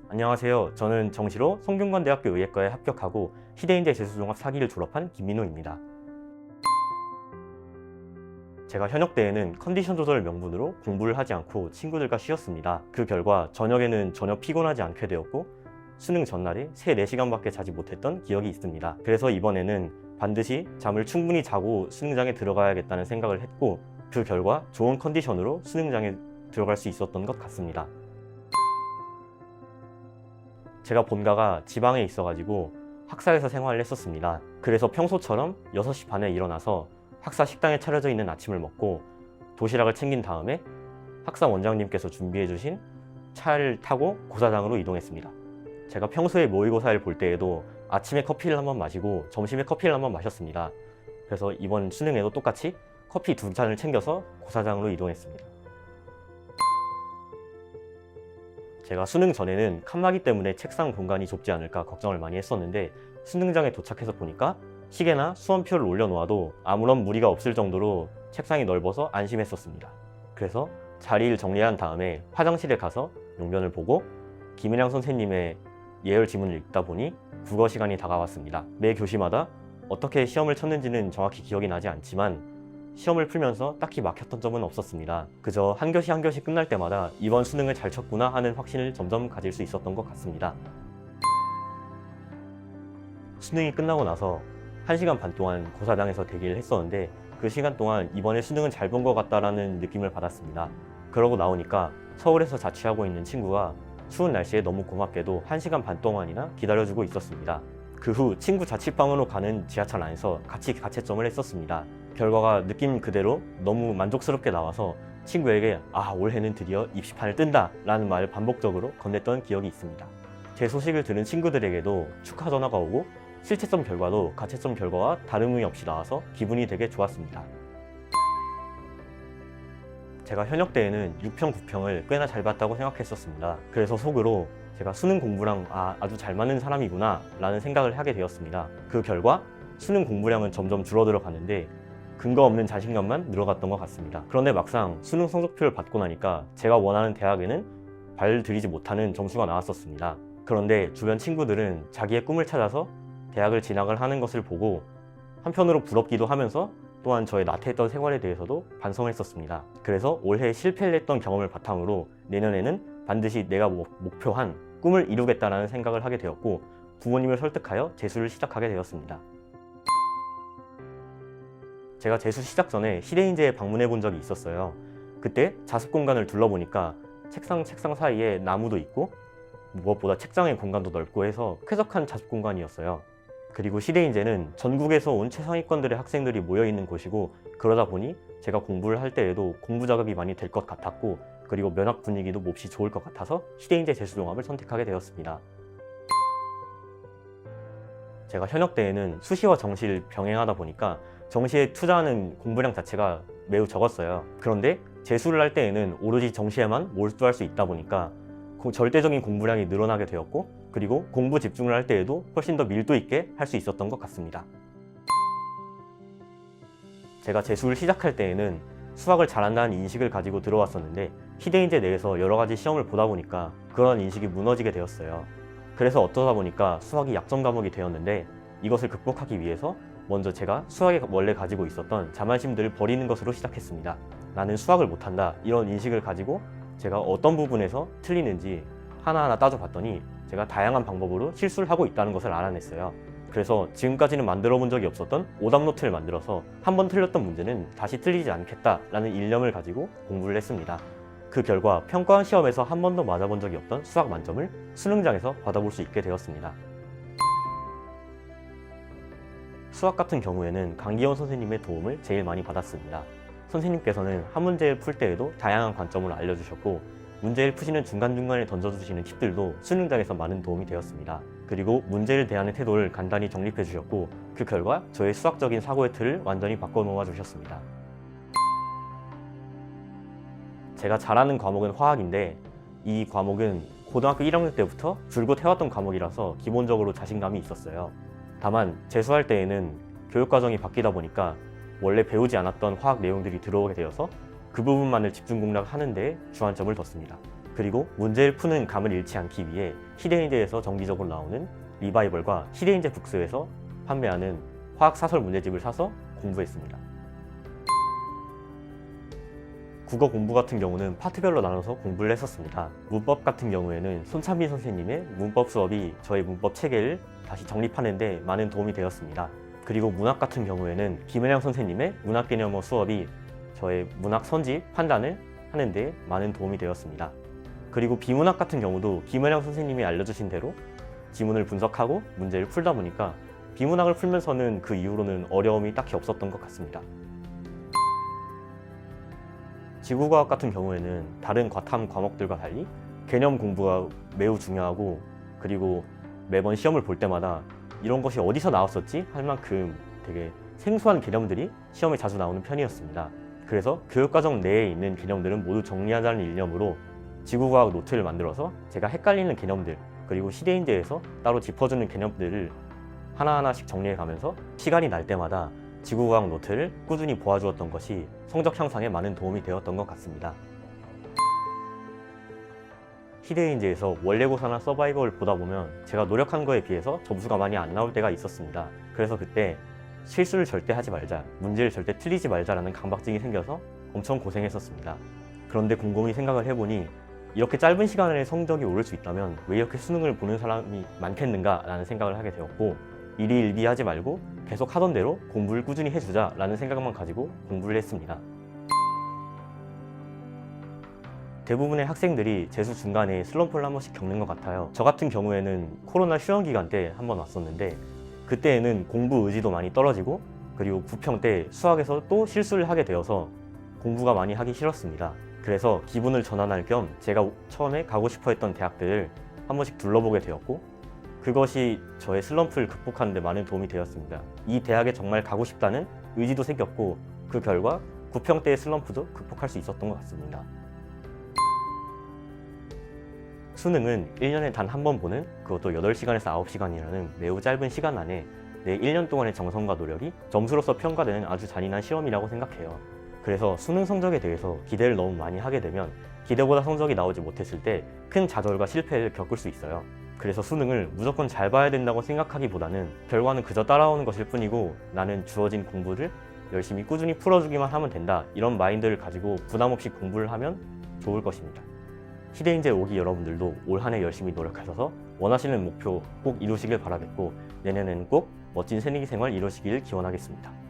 안녕하세요. 저는 정시로 성균관대학교 의예과에 합격하고 시대인재 재수종합 4기를 졸업한 김민호입니다. 제가 현역 때에는 컨디션 조절 명분으로 공부를 하지 않고 친구들과 쉬었습니다. 그 결과 저녁에는 전혀 피곤하지 않게 되었고 수능 전날에 3, 4시간밖에 자지 못했던 기억이 있습니다. 그래서 이번에는 반드시 잠을 충분히 자고 수능장에 들어가야겠다는 생각을 했고 그 결과 좋은 컨디션으로 수능장에 들어갈 수 있었던 것 같습니다. 제가 본가가 지방에 있어가지고 학사에서 생활을 했었습니다. 그래서 평소처럼 6시 반에 일어나서 학사 식당에 차려져 있는 아침을 먹고 도시락을 챙긴 다음에 학사 원장님께서 준비해 주신 차를 타고 고사장으로 이동했습니다. 제가 평소에 모의고사를 볼 때에도 아침에 커피를 한번 마시고 점심에 커피를 한번 마셨습니다. 그래서 이번 수능에도 똑같이 커피 2잔을 챙겨서 고사장으로 이동했습니다. 제가 수능 전에는 칸막이 때문에 책상 공간이 좁지 않을까 걱정을 많이 했었는데 수능장에 도착해서 보니까 시계나 수험표를 올려놓아도 아무런 무리가 없을 정도로 책상이 넓어서 안심했었습니다. 그래서 자리를 정리한 다음에 화장실에 가서 용변을 보고 김일양 선생님의 예열 지문을 읽다 보니 국어 시간이 다가왔습니다. 매 교시마다 어떻게 시험을 쳤는지는 정확히 기억이 나지 않지만 시험을 풀면서 딱히 막혔던 점은 없었습니다. 그저 한 교시 한 교시 끝날 때마다 이번 수능을 잘 쳤구나 하는 확신을 점점 가질 수 있었던 것 같습니다. 수능이 끝나고 나서 1시간 반 동안 고사장에서 대기를 했었는데 그 시간 동안 이번에 수능은 잘 본 것 같다라는 느낌을 받았습니다. 그러고 나오니까 서울에서 자취하고 있는 친구가 추운 날씨에 너무 고맙게도 1시간 반 동안이나 기다려주고 있었습니다. 그 후 친구 자취방으로 가는 지하철 안에서 같이 가채점을 했었습니다. 결과가 느낌 그대로 너무 만족스럽게 나와서 친구에게 올해는 드디어 입시판을 뜬다 라는 말을 반복적으로 건넸던 기억이 있습니다. 제 소식을 들은 친구들에게도 축하 전화가 오고 실채점 결과도 가채점 결과와 다름이 없이 나와서 기분이 되게 좋았습니다. 제가 현역 때에는 6평, 9평을 꽤나 잘 봤다고 생각했었습니다. 그래서 속으로 제가 수능 공부랑 아주 잘 맞는 사람이구나 라는 생각을 하게 되었습니다. 그 결과 수능 공부량은 점점 줄어들어 가는데 근거 없는 자신감만 늘어갔던 것 같습니다. 그런데 막상 수능 성적표를 받고 나니까 제가 원하는 대학에는 발 들이지 못하는 점수가 나왔었습니다. 그런데 주변 친구들은 자기의 꿈을 찾아서 대학을 진학을 하는 것을 보고 한편으로 부럽기도 하면서 또한 저의 나태했던 생활에 대해서도 반성했었습니다. 그래서 올해 실패를 했던 경험을 바탕으로 내년에는 반드시 내가 목표한 꿈을 이루겠다라는 생각을 하게 되었고 부모님을 설득하여 재수를 시작하게 되었습니다. 제가 재수 시작 전에 시대인재에 방문해 본 적이 있었어요. 그때 자습 공간을 둘러보니까 책상 사이에 나무도 있고 무엇보다 책장의 공간도 넓고 해서 쾌적한 자습 공간이었어요. 그리고 시대인재는 전국에서 온 최상위권들의 학생들이 모여있는 곳이고 그러다 보니 제가 공부를 할 때에도 공부 자극이 많이 될 것 같았고 그리고 면학 분위기도 몹시 좋을 것 같아서 시대인재 재수종합을 선택하게 되었습니다. 제가 현역 때에는 수시와 정시를 병행하다 보니까 정시에 투자하는 공부량 자체가 매우 적었어요. 그런데 재수를 할 때에는 오로지 정시에만 몰두할 수 있다 보니까 절대적인 공부량이 늘어나게 되었고 그리고 공부 집중을 할 때에도 훨씬 더 밀도 있게 할 수 있었던 것 같습니다. 제가 재수를 시작할 때에는 수학을 잘한다는 인식을 가지고 들어왔었는데 시대인재 내에서 여러 가지 시험을 보다 보니까 그런 인식이 무너지게 되었어요. 그래서 어떠다 보니까 수학이 약점 과목이 되었는데 이것을 극복하기 위해서 먼저 제가 수학에 원래 가지고 있었던 자만심들을 버리는 것으로 시작했습니다. 나는 수학을 못한다 이런 인식을 가지고 제가 어떤 부분에서 틀리는지 하나하나 따져봤더니 제가 다양한 방법으로 실수를 하고 있다는 것을 알아냈어요. 그래서 지금까지는 만들어 본 적이 없었던 오답 노트를 만들어서 한 번 틀렸던 문제는 다시 틀리지 않겠다라는 일념을 가지고 공부를 했습니다. 그 결과 평가원 시험에서 한 번도 맞아본 적이 없던 수학 만점을 수능장에서 받아볼 수 있게 되었습니다. 수학 같은 경우에는 강기원 선생님의 도움을 제일 많이 받았습니다. 선생님께서는 한 문제를 풀 때에도 다양한 관점을 알려주셨고 문제를 푸시는 중간중간에 던져주시는 팁들도 수능장에서 많은 도움이 되었습니다. 그리고 문제를 대하는 태도를 간단히 정립해 주셨고 그 결과 저의 수학적인 사고의 틀을 완전히 바꿔놓아 주셨습니다. 제가 잘하는 과목은 화학인데 이 과목은 고등학교 1학년 때부터 줄곧 해왔던 과목이라서 기본적으로 자신감이 있었어요. 다만 재수할 때에는 교육과정이 바뀌다 보니까 원래 배우지 않았던 화학 내용들이 들어오게 되어서 그 부분만을 집중 공략하는 데 주안점을 뒀습니다. 그리고 문제를 푸는 감을 잃지 않기 위해 히데인제에서 정기적으로 나오는 리바이벌과 히데인제 북스에서 판매하는 화학사설 문제집을 사서 공부했습니다. 국어 공부 같은 경우는 파트별로 나눠서 공부를 했었습니다. 문법 같은 경우에는 손찬빈 선생님의 문법 수업이 저의 문법 체계를 다시 정립하는 데 많은 도움이 되었습니다. 그리고 문학 같은 경우에는 김은영 선생님의 문학개념어 수업이 저의 문학 선지 판단을 하는 데 많은 도움이 되었습니다. 그리고 비문학 같은 경우도 김은영 선생님이 알려주신 대로 지문을 분석하고 문제를 풀다 보니까 비문학을 풀면서는 그 이후로는 어려움이 딱히 없었던 것 같습니다. 지구과학 같은 경우에는 다른 과탐 과목들과 달리 개념 공부가 매우 중요하고, 그리고 매번 시험을 볼 때마다 이런 것이 어디서 나왔었지? 할 만큼 되게 생소한 개념들이 시험에 자주 나오는 편이었습니다. 그래서 교육과정 내에 있는 개념들은 모두 정리하자는 일념으로 지구과학 노트를 만들어서 제가 헷갈리는 개념들, 그리고 시대인재에서 따로 짚어주는 개념들을 하나하나씩 정리해 가면서 시간이 날 때마다 지구과학 노트를 꾸준히 보아주었던 것이 성적 향상에 많은 도움이 되었던 것 같습니다. 히데인제에서 원래고사나 서바이벌을 보다 보면 제가 노력한 거에 비해서 점수가 많이 안 나올 때가 있었습니다. 그래서 그때 실수를 절대 하지 말자, 문제를 절대 틀리지 말자라는 강박증이 생겨서 엄청 고생했었습니다. 그런데 곰곰이 생각을 해보니 이렇게 짧은 시간에 성적이 오를 수 있다면 왜 이렇게 수능을 보는 사람이 많겠는가 라는 생각을 하게 되었고, 일희일비하지 말고 계속 하던 대로 공부를 꾸준히 해주자 라는 생각만 가지고 공부를 했습니다. 대부분의 학생들이 재수 중간에 슬럼프를 한 번씩 겪는 것 같아요. 저 같은 경우에는 코로나 휴원 기간 때 한 번 왔었는데, 그때에는 공부 의지도 많이 떨어지고, 그리고 부평 때 수학에서 또 실수를 하게 되어서 공부가 많이 하기 싫었습니다. 그래서 기분을 전환할 겸 제가 처음에 가고 싶어 했던 대학들을 한 번씩 둘러보게 되었고, 그것이 저의 슬럼프를 극복하는 데 많은 도움이 되었습니다. 이 대학에 정말 가고 싶다는 의지도 생겼고, 그 결과 부평 때의 슬럼프도 극복할 수 있었던 것 같습니다. 수능은 1년에 단 한 번 보는, 그것도 8시간에서 9시간이라는 매우 짧은 시간 안에 내 1년 동안의 정성과 노력이 점수로서 평가되는 아주 잔인한 시험이라고 생각해요. 그래서 수능 성적에 대해서 기대를 너무 많이 하게 되면 기대보다 성적이 나오지 못했을 때 큰 좌절과 실패를 겪을 수 있어요. 그래서 수능을 무조건 잘 봐야 된다고 생각하기보다는 결과는 그저 따라오는 것일 뿐이고, 나는 주어진 공부를 열심히 꾸준히 풀어주기만 하면 된다, 이런 마인드를 가지고 부담 없이 공부를 하면 좋을 것입니다. 히데인제 5기 여러분들도 올 한 해 열심히 노력하셔서 원하시는 목표 꼭 이루시길 바라겠고, 내년에는 꼭 멋진 새내기 생활 이루시길 기원하겠습니다.